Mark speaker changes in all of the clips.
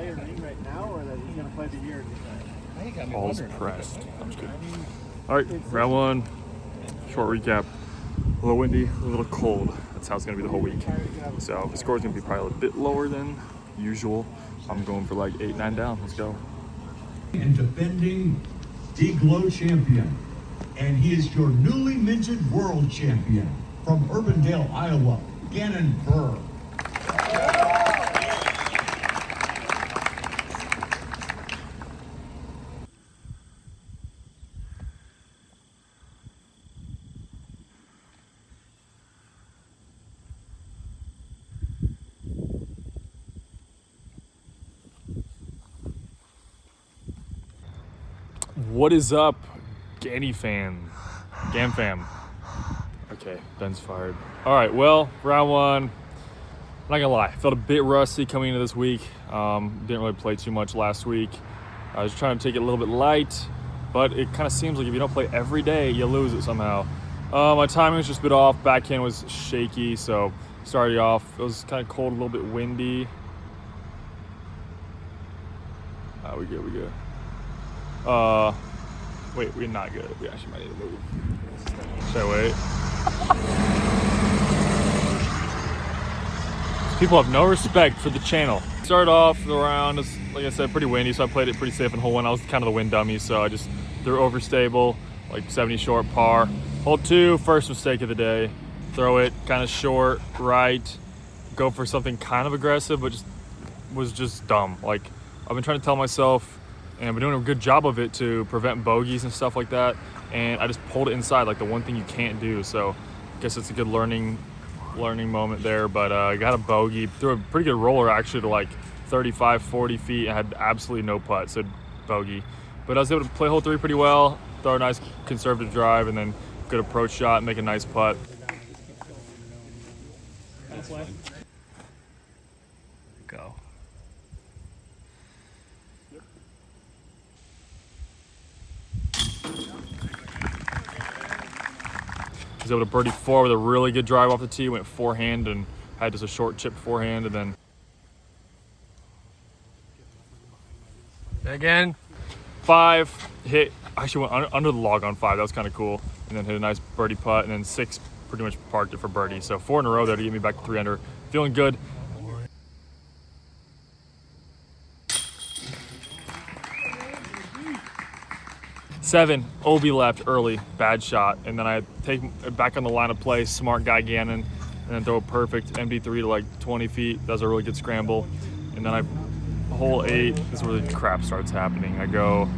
Speaker 1: ring right now, or that he's gonna play the year?
Speaker 2: All's pressed. I'm just kidding. All right, round one. Short recap. A little windy, a little cold. That's how it's gonna be the whole week. So the score's gonna be probably a bit lower than usual. I'm going for like 8-9 down. Let's go.
Speaker 3: And defending DGLO champion. And he is your newly minted world champion from Urbandale, Iowa, Gannon Buhr.
Speaker 2: What is up, Ganny fam? Gam fam. Okay, Ben's fired. All right, well, round one. I'm not gonna lie, felt a bit rusty coming into this week. Didn't really play too much last week. I was trying to take it a little bit light, but it kind of seems like if you don't play every day, you lose it somehow. My timing was just a bit off. Backhand was shaky, so started off. It was kind of cold, a little bit windy. We good. Wait, we're not good. We actually might need to move. Should I wait? People have no respect for the channel. Started off the round, like I said, pretty windy, so I played it pretty safe in hole one. I was kind of the wind dummy, so I just threw overstable, like 70 short par. Hole two, first mistake of the day. Throw it kind of short, right. Go for something kind of aggressive, but was just dumb. Like, I've been trying to tell myself, and I've been doing a good job of it to prevent bogeys and stuff like that. And I just pulled it inside, like the one thing you can't do. So I guess it's a good learning moment there. But I got a bogey, threw a pretty good roller actually to like 35, 40 feet. I had absolutely no putt, so bogey. But I was able to play hole three pretty well, throw a nice conservative drive, and then good approach shot, make a nice putt. Go. Was able to birdie four with a really good drive off the tee. Went forehand and had just a short chip forehand, and then again five hit. Actually went under the log on five. That was kind of cool. And then hit a nice birdie putt, and then six pretty much parked it for birdie. So 4 in a row there to get me back to 3 under. Feeling good. Seven, OB left early, bad shot. And then I take it back on the line of play, smart guy Gannon, and then throw a perfect MD3 to like 20 feet. That was a really good scramble. And then hole 8, this is where the crap starts happening. I go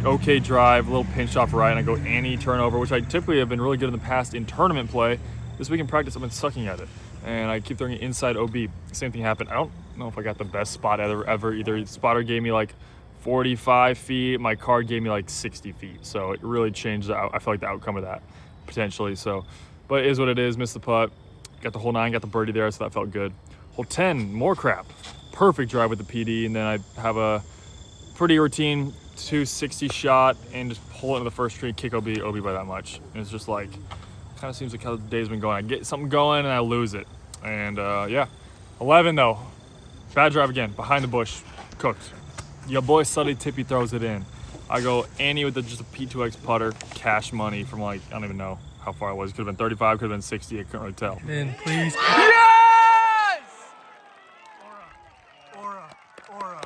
Speaker 2: okay drive, a little pinch off right, and I go Annie turnover, which I typically have been really good in the past in tournament play. This week in practice, I've been sucking at it. And I keep throwing it inside OB. Same thing happened. I don't know if I got the best spot ever. Either the spotter gave me like 45 feet, my card gave me like 60 feet. So it really changed I feel like the outcome of that, potentially. So, but it is what it is, missed the putt. Got the hole 9, got the birdie there, so that felt good. Hole 10, more crap. Perfect drive with the PD, and then I have a pretty routine 260 shot and just pull it into the first tree, kick OB by that much. And it's just like, kind of seems like how the day's been going. I get something going and I lose it. And yeah, 11 though, bad drive again, behind the bush, cooked. Your boy Suddy Tippy throws it in. I go Annie with just a P2X putter, cash money from like, I don't even know how far it was. Could have been 35, could have been 60, I couldn't really tell.
Speaker 4: In, please.
Speaker 2: Yes!
Speaker 4: Aura.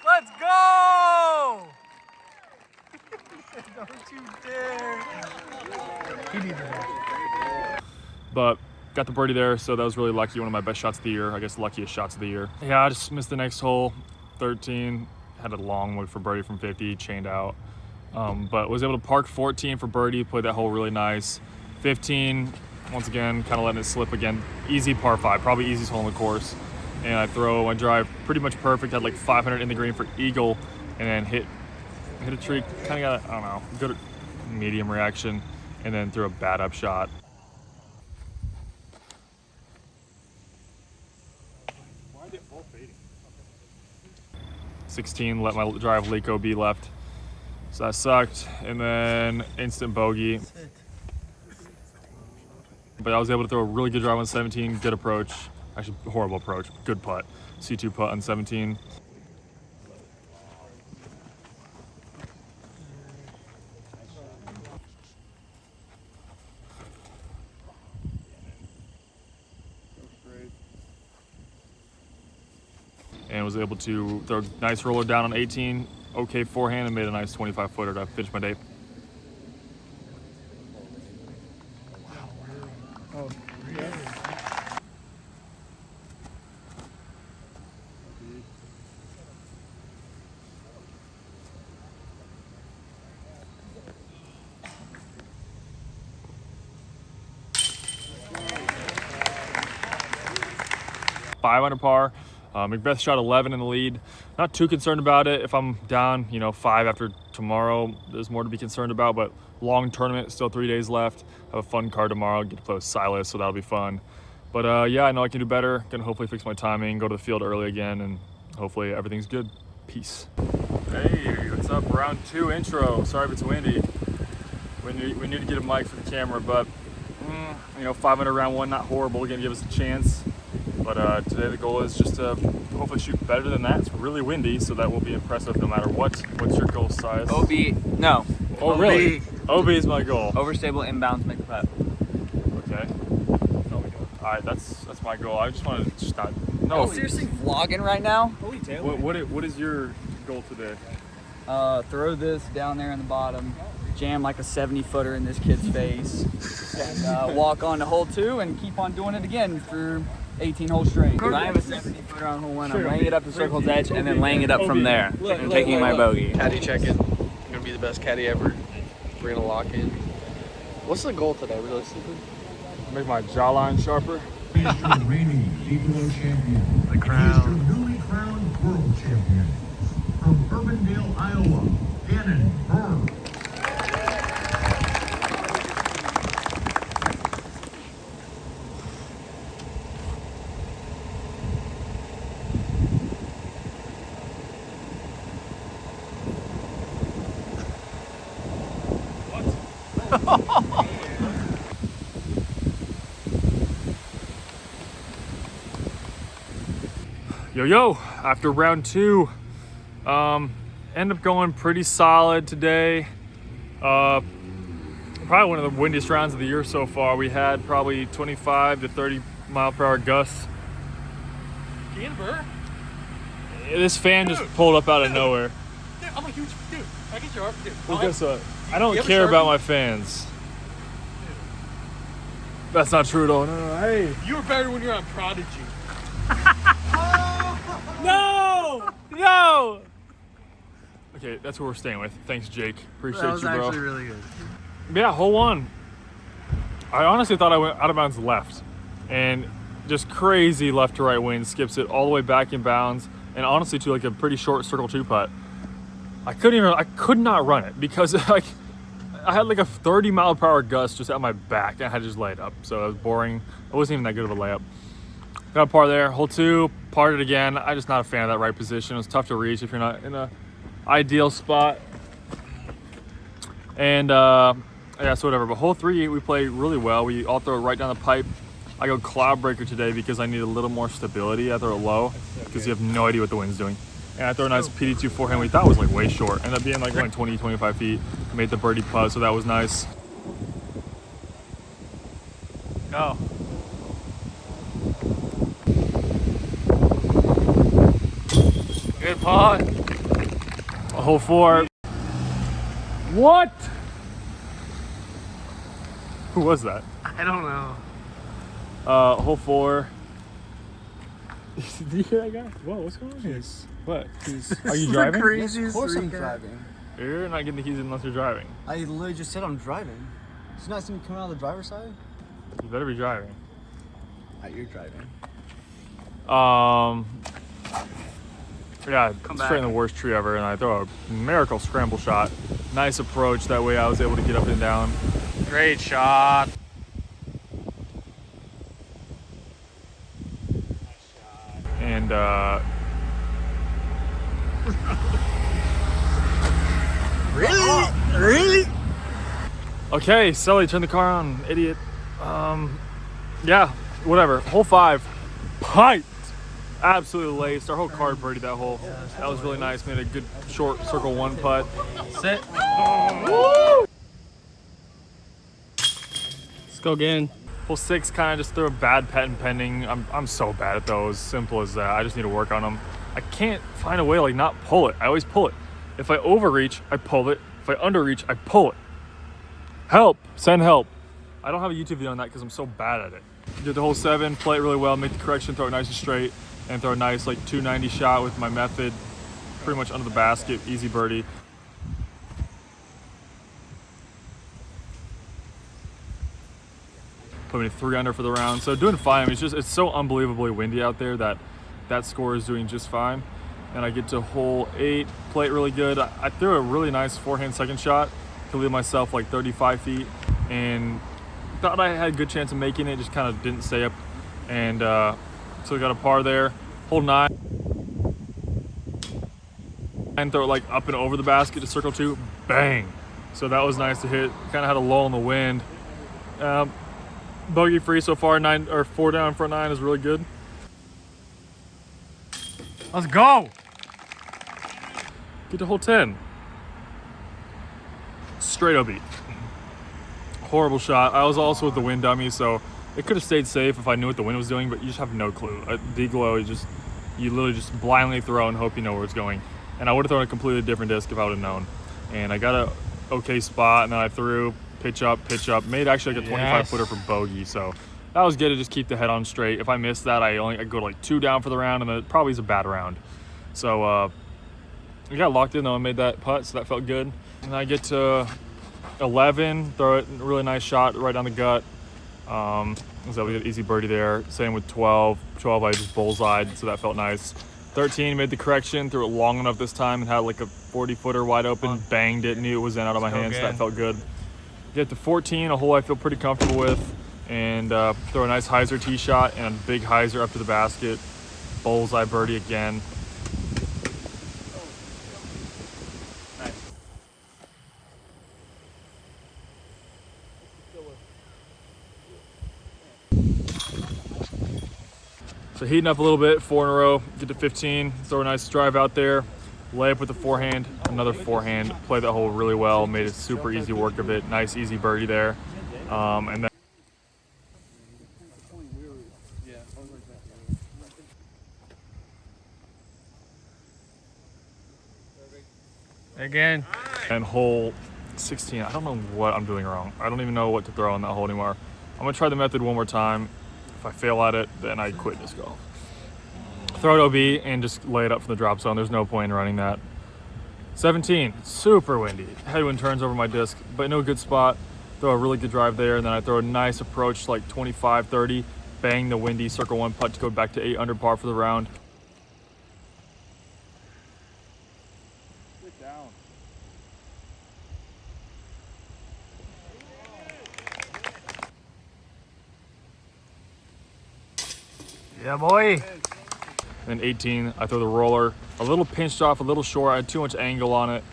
Speaker 4: Let's go! Don't you dare. He needed that.
Speaker 2: But got the birdie there, so that was really lucky. One of my best shots of the year. I guess luckiest shots of the year. Yeah, I just missed the next hole, 13. Had a long look for birdie from 50, chained out. But was able to park 14 for birdie, played that hole really nice. 15, once again, kind of letting it slip again. Easy par 5, probably easiest hole in the course. And I throw my drive pretty much perfect, had like 500 in the green for eagle, and then hit a tree, kind of got, I don't know, good medium reaction, and then threw a bad up shot. Why are they both fading? 16, let my drive leak OB left. So that sucked, and then instant bogey. But I was able to throw a really good drive on 17, good approach. Actually, horrible approach. Good putt. C2 putt on 17. And was able to throw a nice roller down on 18. Okay forehand and made a nice 25-footer to finish my day.
Speaker 4: Oh, really?
Speaker 2: 5 under par. Macbeth shot 11 in the lead. Not too concerned about it. If I'm down, 5 after tomorrow, there's more to be concerned about, but long tournament, still 3 days left. Have a fun card tomorrow, get to play with Silas, so that'll be fun. But yeah, I know I can do better. Gonna hopefully fix my timing, go to the field early again, and hopefully everything's good. Peace. Hey, what's up? Round 2 intro. Sorry if it's windy. We need to get a mic for the camera, but 5 under round 1, not horrible. Gonna give us a chance. But today the goal is just to hopefully shoot better than that. It's really windy, so that will be impressive no matter what. What's your goal size?
Speaker 5: OB, no.
Speaker 2: Oh,
Speaker 5: OB.
Speaker 2: really? OB is my goal.
Speaker 5: Overstable inbounds, make the putt.
Speaker 2: Okay. All right, that's my goal. I just want to just not. No.
Speaker 5: Are you seriously vlogging right now?
Speaker 2: What is your goal today?
Speaker 5: Throw this down there in the bottom, jam like a 70-footer in this kid's face, and walk on to hole 2 and keep on doing it again for 18 holes straight. I have a 70-footer on hole 1. I'm laying it up to circle's edge and then laying it up from there and taking my bogey.
Speaker 6: Caddy check-in. Gonna be the best caddy ever. We're gonna lock in. What's the goal today, realistically?
Speaker 2: Make my jawline sharper.
Speaker 3: He is your reigning DGLO champion.
Speaker 4: The crown.
Speaker 3: He is your newly crowned world champion. From Urbandale, Iowa, Gannon, Buhr.
Speaker 2: Yo, after round 2, end up going pretty solid today. Probably one of the windiest rounds of the year so far. We had probably 25 to 30 mile per hour gusts.
Speaker 4: Buhr?
Speaker 2: This fan just pulled up out of nowhere.
Speaker 4: Dude, I'm a huge dude. I get your dude.
Speaker 2: Well, guess what? I don't
Speaker 4: You have a
Speaker 2: care
Speaker 4: Sharpie?
Speaker 2: about my fans. That's not true at all. No, hey.
Speaker 4: You were better when you were on Prodigy.
Speaker 2: No! Okay, that's what we're staying with. Thanks, Jake. Appreciate
Speaker 4: That was
Speaker 2: you, bro.
Speaker 4: actually really good.
Speaker 2: Yeah, hole 1. I honestly thought I went out of bounds left. And just crazy left to right wind, skips it all the way back in bounds. And honestly, to like a pretty short circle 2 putt. I could not run it because like I had like a 30 mile per hour gust just at my back and I had to just lay it up. So it was boring. It wasn't even that good of a layup. Got a par there. Hole 2, parred it again. I'm just not a fan of that right position. It was tough to reach if you're not in a ideal spot. And yeah, so whatever. But hole 3, we played really well. We all throw it right down the pipe. I go cloud breaker today because I need a little more stability. I throw it low because you have no idea what the wind's doing. And I throw a nice PD2 forehand we thought was like way short. Ended up being like 20, 25 feet. Made the birdie putt, so that was nice. Go. Good putt. Hole 4. What? Who was that?
Speaker 4: I don't know.
Speaker 2: Hole 4. Did you hear that guy? Whoa, what's going on here? What? Are you driving?
Speaker 4: Craziest
Speaker 7: Of course I'm
Speaker 4: recap.
Speaker 7: driving.
Speaker 2: You're not getting the keys unless you're driving.
Speaker 7: I literally just said I'm driving. Did you not see me coming out of the driver's side?
Speaker 2: You better be driving.
Speaker 7: You're driving.
Speaker 2: Yeah, straight in the worst tree ever, and I throw a miracle scramble shot. Nice approach. That way I was able to get up and down.
Speaker 4: Great shot.
Speaker 2: And
Speaker 4: Really?
Speaker 2: okay, Sully, turn the car on, idiot. Yeah, whatever. Hole 5, piped. Absolutely laced. Our whole card birdied that hole. That was really nice. Made a good short circle one putt.
Speaker 4: Sit.
Speaker 6: Let's go again.
Speaker 2: Hole 6 kind of just threw a bad pet and pending. I'm so bad at those. Simple as that. I just need to work on them. I can't find a way to like not pull it. I always pull it. If I overreach, I pull it. If I underreach, I pull it. Help. Send help. I don't have a YouTube video on that because I'm so bad at it. Did the hole 7, play it really well, make the correction, throw it nice and straight, and throw a nice like 290 shot with my method. Pretty much under the basket. Easy birdie. Put me 3 under for the round. So doing fine. I mean, it's so unbelievably windy out there that that score is doing just fine. And I get to hole 8, play it really good. I threw a really nice forehand second shot to leave myself like 35 feet, and thought I had a good chance of making it. Just kind of didn't stay up, and so I got a par there. Hole 9, and throw it like up and over the basket to circle 2, bang. So that was nice to hit. Kind of had a lull in the wind. Bogey free so far. 4 down, front 9 is really good.
Speaker 4: Let's go.
Speaker 2: Get to hole 10. Straight OB. Horrible shot. I was also with the wind dummy, so it could have stayed safe if I knew what the wind was doing, but you just have no clue. DGLO, you literally just blindly throw and hope you know where it's going. And I would have thrown a completely different disc if I would have known. And I got a okay spot, and then I threw pitch up, made actually like a 25 footer for bogey. So that was good to just keep the head on straight. If I missed that, I go to like 2 down for the round, and then it probably is a bad round. So we got locked in though and made that putt, so that felt good. And I get to 11, throw it, really nice shot right down the gut. So we got easy birdie there. Same with 12. 12 I just bullseyed, so that felt nice. 13, made the correction, threw it long enough this time and had like a 40 footer wide open, banged it, knew it was in out of my hands, so that felt good. Get to 14, a hole I feel pretty comfortable with, and throw a nice hyzer tee shot and a big hyzer up to the basket. Bullseye birdie again. So heating up a little bit, 4 in a row, get to 15, throw a nice drive out there, lay up with the forehand, another forehand, play that hole really well, made a super easy work of it, nice easy birdie there. And then
Speaker 4: Again.
Speaker 2: and hole 16, I don't know what I'm doing wrong. I don't even know what to throw on that hole anymore. I'm gonna try the method one more time. If I fail at it, then I quit disc golf. Throw it OB and just lay it up from the drop zone. There's no point in running that. 17, super windy. Headwind turns over my disc, but in a good spot. Throw a really good drive there, and then I throw a nice approach like 25, 30, bang the windy circle 1 putt to go back to 8 under par for the round. Sit down.
Speaker 4: Yeah, boy.
Speaker 2: And 18, I throw the roller, a little pinched off, a little short. I had too much angle on it,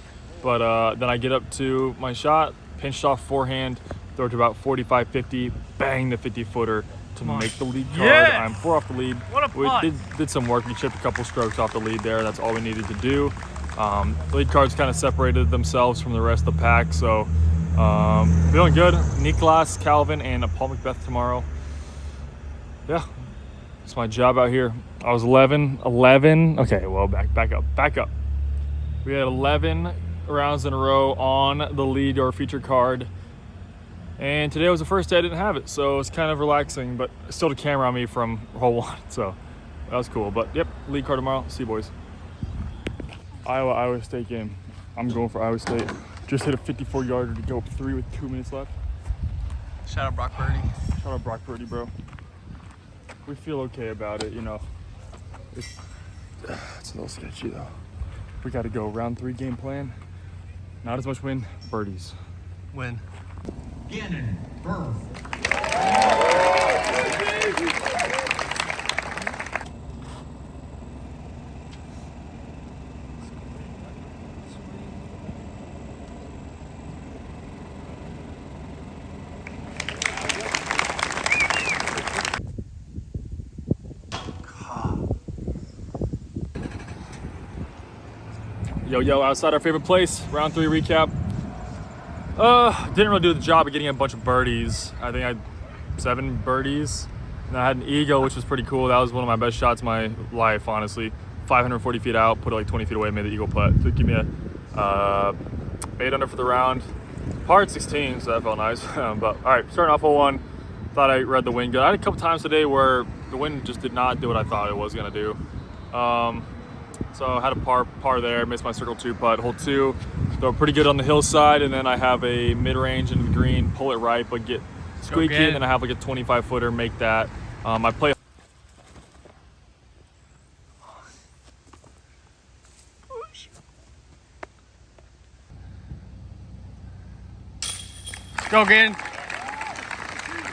Speaker 2: but then I get up to my shot, pinched off forehand, throw it to about 45, 50, bang the 50 footer to make the lead card.
Speaker 4: Yeah.
Speaker 2: I'm 4 off the lead.
Speaker 4: What a
Speaker 2: We
Speaker 4: putt.
Speaker 2: did some work. We chipped a couple strokes off the lead there. That's all we needed to do. The lead cards kind of separated themselves from the rest of the pack, so feeling good. Niklas, Calvin, and Paul Macbeth tomorrow. Yeah. It's my job out here. I was 11. Okay, well, back up. We had 11 rounds in a row on the lead or feature card. And today was the first day I didn't have it, so it's kind of relaxing, but still the camera on me from hole 1, so that was cool. But yep, lead card tomorrow. See you boys. Iowa State game. I'm going for Iowa State. Just hit a 54-yarder to go up 3 with 2 minutes left.
Speaker 6: Shout out Brock Purdy.
Speaker 2: Shout out Brock Purdy, bro. We feel okay about it, you know. It's a little sketchy though. We got to go round 3 game plan. Not as much win, birdies.
Speaker 4: Win.
Speaker 3: Gannon, Buhr.
Speaker 2: Yo, outside our favorite place, round 3 recap. Didn't really do the job of getting a bunch of birdies. I think I had 7 birdies. And I had an eagle, which was pretty cool. That was one of my best shots of my life, honestly. 540 feet out, put it like 20 feet away, made the eagle putt. So give me a 8 under for the round. Par at 16, so that felt nice. But all right, starting off hole 1. Thought I read the wind good. I had a couple times today where the wind just did not do what I thought it was gonna do. So I had a par there, missed my circle 2 putt. Hole 2, throw pretty good on the hillside, and then I have a mid-range into the green, pull it right, but get squeaky, and then I have like a 25 footer, make that. I play.
Speaker 4: Go Gannon.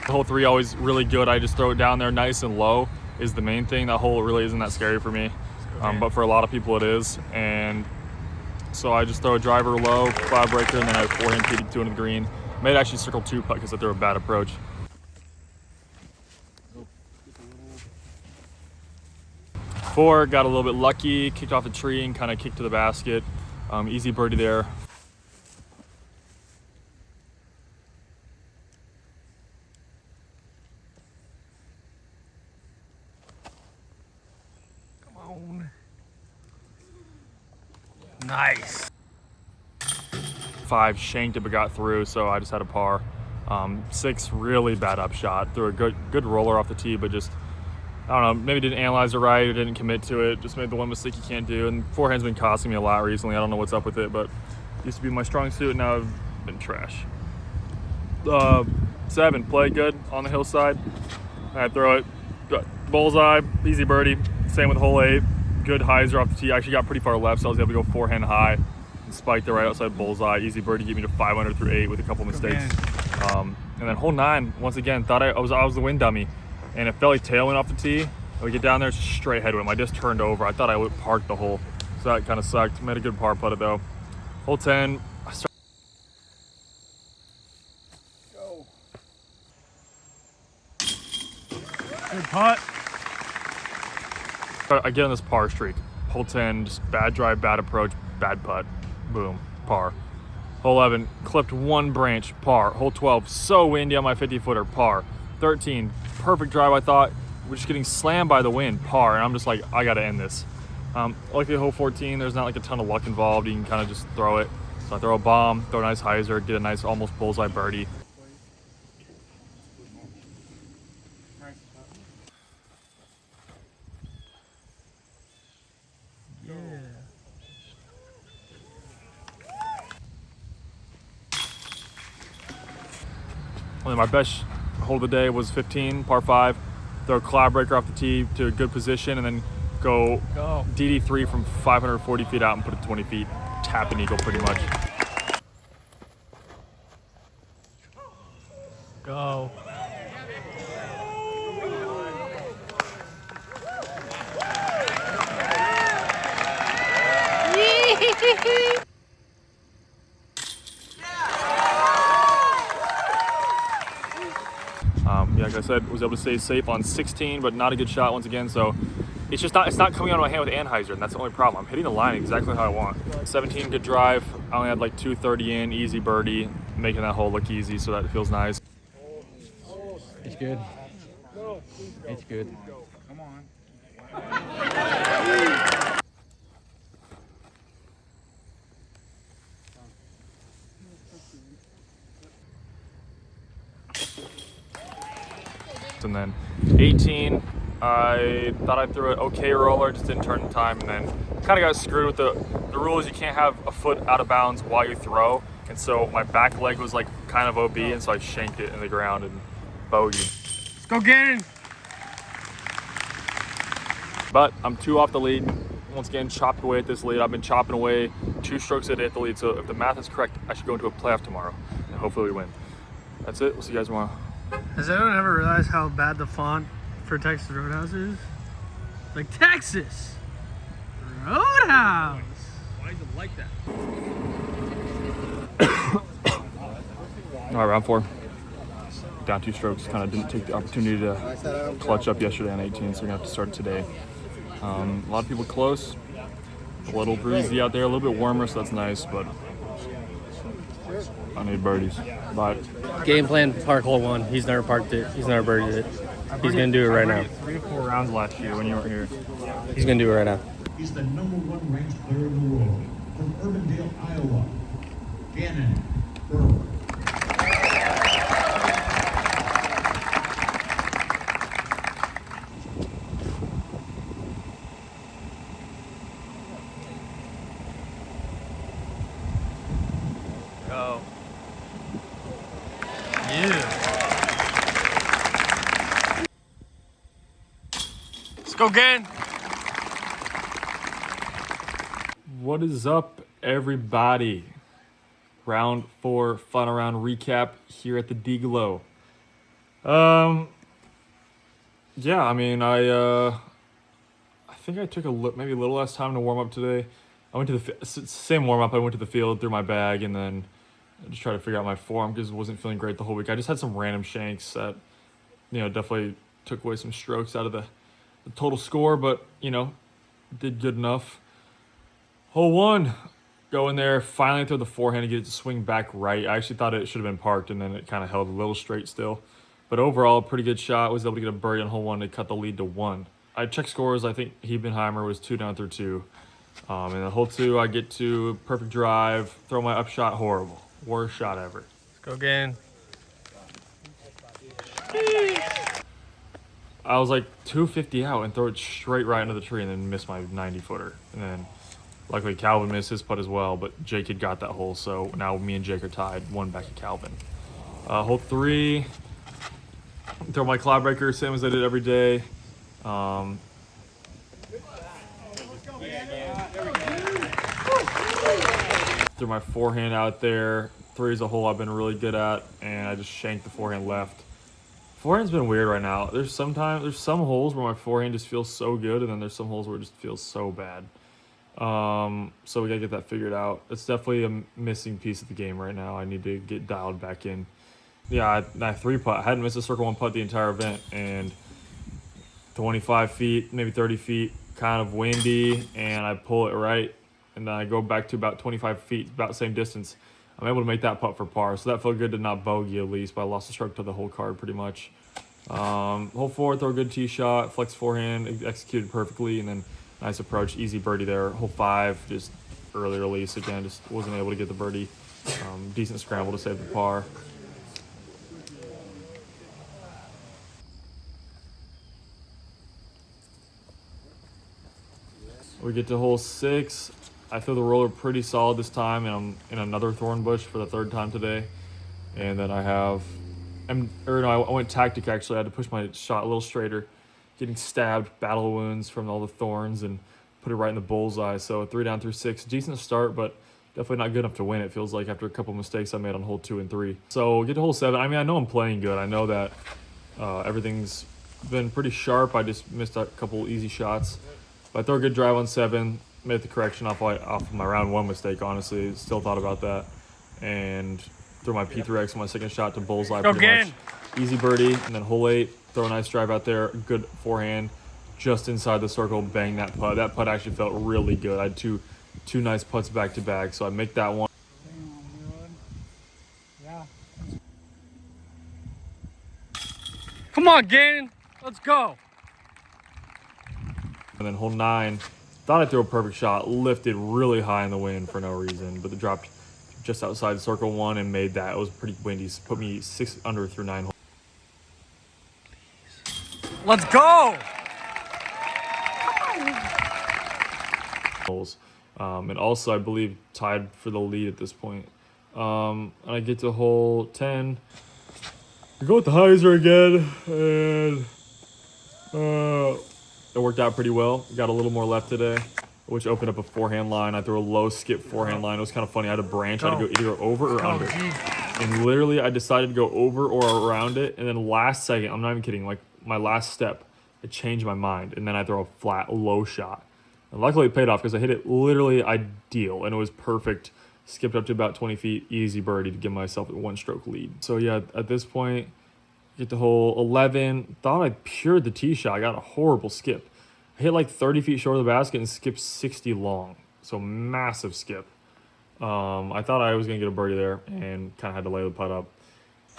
Speaker 2: Hole 3 always really good. I just throw it down there nice and low is the main thing. That hole really isn't that scary for me, but for a lot of people it is. And so I just throw a driver low, cloud breaker, and then I have forehand TD2 into the green. Made actually circle 2 putt because I threw a bad approach. Four, got a little bit lucky, kicked off a tree and kind of kicked to the basket. Easy birdie there.
Speaker 4: Nice.
Speaker 2: 5, shanked it but got through, so I just had a par. 6, really bad upshot. Threw a good roller off the tee, but just, I don't know, maybe didn't analyze it right or didn't commit to it. Just made the one mistake you can't do. And forehand's been costing me a lot recently. I don't know what's up with it, but it used to be my strong suit, and now I've been trash. 7, played good on the hillside. I throw it, bullseye, easy birdie. Same with hole 8. Good hyzer off the tee. I actually got pretty far left, so I was able to go forehand high and spike the right outside bullseye. Easy birdie, get me to 5 under through 8 with a couple mistakes. And then hole 9, once again, thought I was the wind dummy, and it felt like tailwind off the tee. We get down there, it's just straight headwind. I just turned over. I thought I would park the hole, so that kind of sucked. Made a good par putt though. Hole 10.
Speaker 4: Good putt.
Speaker 2: I get on this par streak. Hole 10, just bad drive, bad approach, bad putt. Boom, par. Hole 11, clipped 1 branch, par. Hole 12, so windy on my 50-footer, par. 13, perfect drive, I thought. We're just getting slammed by the wind, par. And I'm just like, I gotta end this. Like the hole 14, there's not like a ton of luck involved. You can kind of just throw it. So I throw a bomb, throw a nice hyzer, get a nice almost bullseye birdie. My best hole of the day was 15, par 5. Throw a cloud breaker off the tee to a good position, and then go DD3 from 540 feet out and put it 20 feet. Tap an eagle pretty much.
Speaker 4: Go.
Speaker 2: Yeah, like I said, was able to stay safe on 16, but not a good shot once again. So it's not coming out of my hand with Anheuser, and that's the only problem. I'm hitting the line exactly how I want. 17, good drive. I only had like 230 in, easy birdie, making that hole look easy, so that feels nice.
Speaker 5: It's good. It's good. Come on.
Speaker 2: And then 18, I thought I threw an okay roller, just didn't turn in time, and then kind of got screwed with the rule is you can't have a foot out of bounds while you throw, and so my back leg was like kind of OB, and so I shanked it in the ground and bogeyed.
Speaker 4: Let's go Gannon.
Speaker 2: But I'm 2 off the lead. Once again, chopped away at this lead. I've been chopping away 2 strokes a day at the lead, so if the math is correct, I should go into a playoff tomorrow, and hopefully we win. That's it. We'll see you guys tomorrow.
Speaker 4: Has anyone ever realized how bad the font for Texas Roadhouse is? Like Texas Roadhouse.
Speaker 6: Why is it like that?
Speaker 2: All right, round 4. Down 2 strokes. Kind of didn't take the opportunity to clutch up yesterday on 18, so we're gonna have to start today. A lot of people close. A little breezy out there, a little bit warmer, so that's nice, but I need birdies. But
Speaker 8: Game plan, park hole 1. He's never parked it. He's never birdied it. He's going to do it right now.
Speaker 2: 3 or 4 rounds last year when you weren't here.
Speaker 8: He's going to do it right now.
Speaker 3: He's the #1 ranked player in the world from Urbandale, Iowa. Gannon, Buhr.
Speaker 2: Go. Yeah. Let's go again. What is up, everybody? Round 4 final round recap here at the DGLO. Yeah, I mean, I think I took maybe a little less time to warm up today. I went to the same warm up. I went to the field, threw my bag, and then I just tried to figure out my form because I wasn't feeling great the whole week. I just had some random shanks that, definitely took away some strokes out of the total score, but did good enough. Hole 1, go in there, finally throw the forehand to get it to swing back right. I actually thought it should have been parked, and then it kind of held a little straight still. But overall, pretty good shot. Was able to get a birdie on hole 1 to cut the lead to 1. I checked scores. I think Hebenheimer was 2 down through 2. And then hole 2, I get to perfect drive, throw my upshot, horrible. Worst shot ever.
Speaker 8: Let's go again.
Speaker 2: I was like 250 out and throw it straight right into the tree and then miss my 90-footer. And then luckily Calvin missed his putt as well, but Jake had got that hole, so now me and Jake are tied, 1 back at Calvin. Hole 3, throw my cloud breaker, same as I did every day. Threw my forehand out there. 3 is a hole I've been really good at, and I just shanked the forehand left. Forehand's been weird right now. There's some holes where my forehand just feels so good, and then there's some holes where it just feels so bad. So we gotta get that figured out. It's definitely a missing piece of the game right now. I need to get dialed back in. Yeah, I 3-putt. I hadn't missed a circle 1 putt the entire event, and 25 feet, maybe 30 feet, kind of windy, and I pull it right, and then I go back to about 25 feet, about the same distance. I'm able to make that putt for par, so that felt good to not bogey at least, but I lost the stroke to the whole card pretty much. Hole 4, throw a good tee shot, flex forehand, executed perfectly, and then nice approach, easy birdie there. Hole 5, just early release again, just wasn't able to get the birdie. Decent scramble to save the par. We get to hole 6. I throw the roller pretty solid this time, and I'm in another thorn bush for the 3rd time today. And then I went tactic actually. I had to push my shot a little straighter, getting stabbed, battle wounds from all the thorns, and put it right in the bullseye. So 3 down through 6, decent start, but definitely not good enough to win. It feels like after a couple mistakes I made on hole 2 and 3. So get to hole 7. I mean, I know I'm playing good. I know that everything's been pretty sharp. I just missed a couple easy shots. But I throw a good drive on 7, made the correction off of my round 1 mistake, honestly. Still thought about that. And throw my P3X on my 2nd shot to bullseye pretty much. Easy birdie. And then hole 8, throw a nice drive out there, good forehand, just inside the circle, bang that putt. That putt actually felt really good. I had two nice putts back to back, so I make that one.
Speaker 8: Come on, Gannon. Let's go.
Speaker 2: And then hole 9, thought I threw a perfect shot, lifted really high in the wind for no reason, but it dropped just outside circle 1 and made that. It was pretty windy, so put me 6 under through 9 holes.
Speaker 8: Let's go.
Speaker 2: And also, I believe, tied for the lead at this point. And I get to hole 10. I go with the hyzer again, and it worked out pretty well. Got a little more left today, which opened up a forehand line. I threw a low skip forehand line. It was kind of funny. I had a branch. I had to go either over or under. And literally, I decided to go over or around it. And then last second, I'm not even kidding, like my last step, I changed my mind. And then I throw a flat, low shot. And luckily, it paid off because I hit it literally ideal. And it was perfect. Skipped up to about 20 feet. Easy birdie to give myself a 1-stroke lead. So yeah, at this point, get to hole 11. Thought I pured the tee shot. I got a horrible skip. I hit like 30 feet short of the basket and skipped 60 long. So massive skip. I thought I was going to get a birdie there and kind of had to lay the putt up.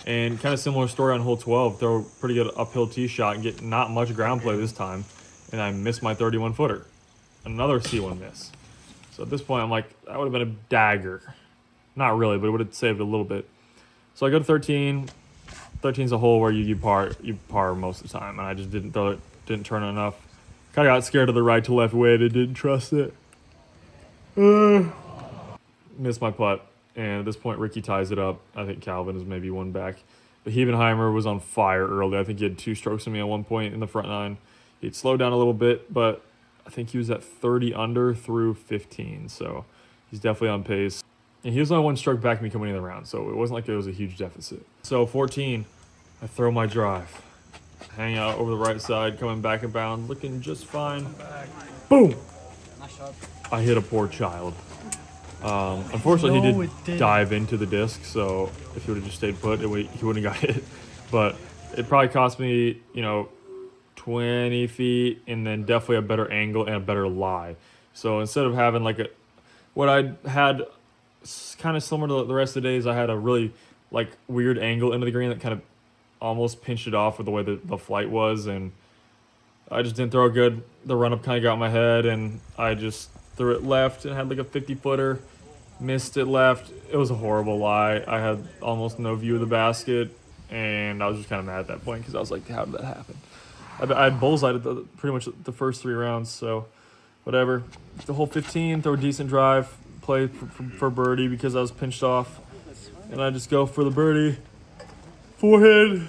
Speaker 2: And kind of similar story on hole 12. Throw a pretty good uphill tee shot and get not much ground play this time. And I missed my 31 footer. Another C1 miss. So at this point, I'm like, that would have been a dagger. Not really, but it would have saved a little bit. So I go to 13. 13's a hole where you par most of the time. And I just didn't throw it, didn't turn it enough. Kind of got scared of the right to left weight and didn't trust it. Missed my putt. And at this point, Ricky ties it up. I think Calvin is maybe one back. But Hebenheimer was on fire early. I think he had 2 strokes on me at one point in the front 9. He'd slowed down a little bit, but I think he was at 30 under through 15. So he's definitely on pace. And he was only 1 stroke back of me coming in the round. So it wasn't like it was a huge deficit. So 14, I throw my drive. Hang out over the right side, coming back and bound, looking just fine. Boom! I hit a poor child. Unfortunately, he did dive into the disc, so if he would have just stayed put, he wouldn't have got hit. But it probably cost me, 20 feet, and then definitely a better angle and a better lie. So instead of having what I had kind of similar to the rest of the days, I had a really weird angle into the green that kind of almost pinched it off with the way the flight was, and I just didn't throw good. The run up kind of got in my head, and I just threw it left and had a 50-footer. Missed it left. It was a horrible lie. I had almost no view of the basket, and I was just kind of mad at that point because I was like, how did that happen? I had bullseyed pretty much the first 3 rounds, so whatever. The hole 15, throw a decent drive, play for birdie because I was pinched off, and I just go for the birdie. Forehand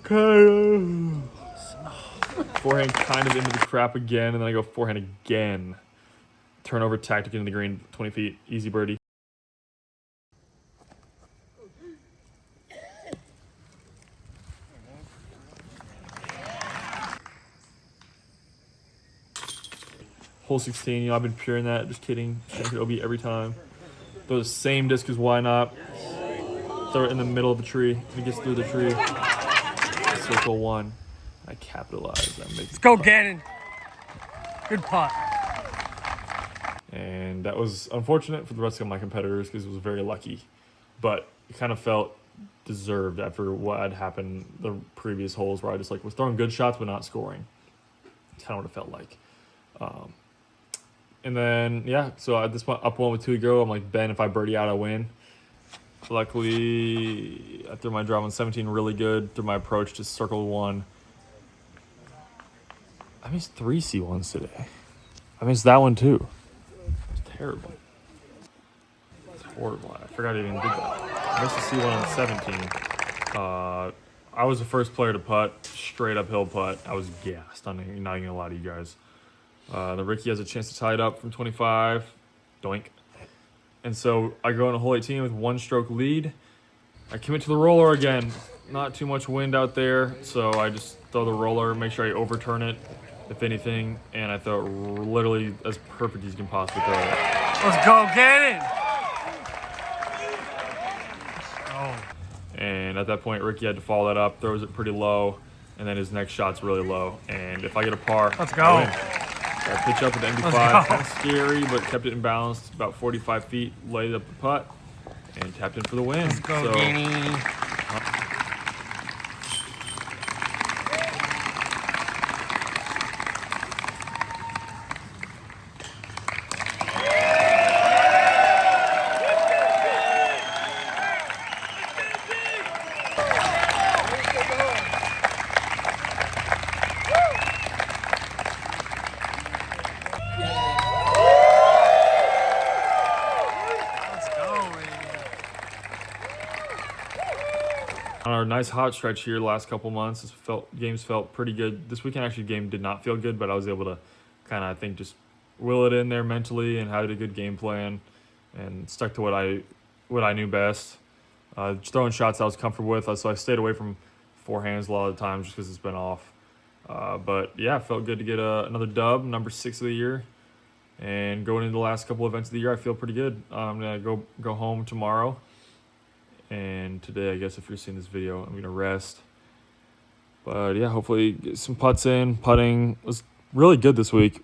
Speaker 2: kind of into the crap again, and then I go forehand again. Turnover tactic into the green, 20 feet, easy birdie. Hole 16, I've been puring that, just kidding. Shank it OB every time. Throw the same disc as why not. Throw it in the middle of the tree. It gets through the tree. Circle 1. I capitalize.
Speaker 4: Let's go, Gannon. Good putt.
Speaker 2: And that was unfortunate for the rest of my competitors because it was very lucky. But it kind of felt deserved after what had happened the previous holes where I just was throwing good shots but not scoring. It's kind of what it felt like. And then, yeah, so at this point, up 1 with 2 to go. I'm like, Ben, if I birdie out, I win. Luckily, I threw my drive on 17 really good. Threw my approach to circle 1. I missed 3 C1s today. I missed that one too. It's terrible. It's horrible. I forgot I even did that. I missed a C1 on 17. I was the first player to putt, straight uphill putt. I was gassed. I'm not even gonna lie to you guys. The Ricky has a chance to tie it up from 25. Doink. And so I go into hole 18 with 1 stroke lead. I commit to the roller again. Not too much wind out there, so I just throw the roller, make sure I overturn it, if anything, and I throw it literally as perfect as you can possibly throw it.
Speaker 4: Let's go, Gannon!
Speaker 2: And at that point, Ricky had to follow that up, throws it pretty low, and then his next shot's really low. And if I get a par,
Speaker 4: let's go.
Speaker 2: I win. So I pitch up at the MD5, kind of scary, but kept it in balance, about 45 feet, laid up the putt, and tapped in for the win.
Speaker 4: Let's go, Ganny.
Speaker 2: On our nice hot stretch here the last couple months, games felt pretty good. This weekend actually game did not feel good, but I was able to kind of, I think, just will it in there mentally and had a good game plan and stuck to what I knew best. Just throwing shots I was comfortable with, so I stayed away from forehands a lot of the times just because it's been off. But yeah, it felt good to get another dub, number 6 of the year. And going into the last couple events of the year, I feel pretty good. I'm going to go home tomorrow. And today, I guess if you're seeing this video, I'm going to rest. But yeah, hopefully get some putts in. Putting was really good this week.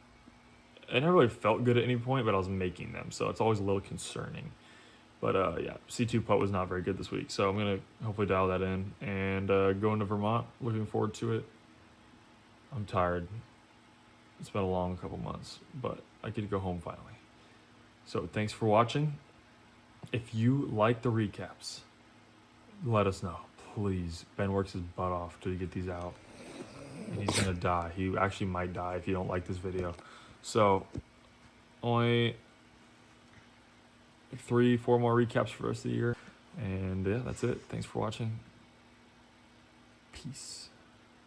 Speaker 2: I never really felt good at any point, but I was making them, so it's always a little concerning. But yeah, C2 putt was not very good this week, so I'm gonna hopefully dial that in and going to Vermont. Looking forward to it. I'm tired. It's been a long couple months, but I get to go home finally. So thanks for watching. If you like the recaps, let us know, please. Ben works his butt off to get these out, and he's gonna die. He actually might die if you don't like this video. So only 3-4 more recaps for the rest of the year, and yeah, that's it. Thanks for watching. Peace.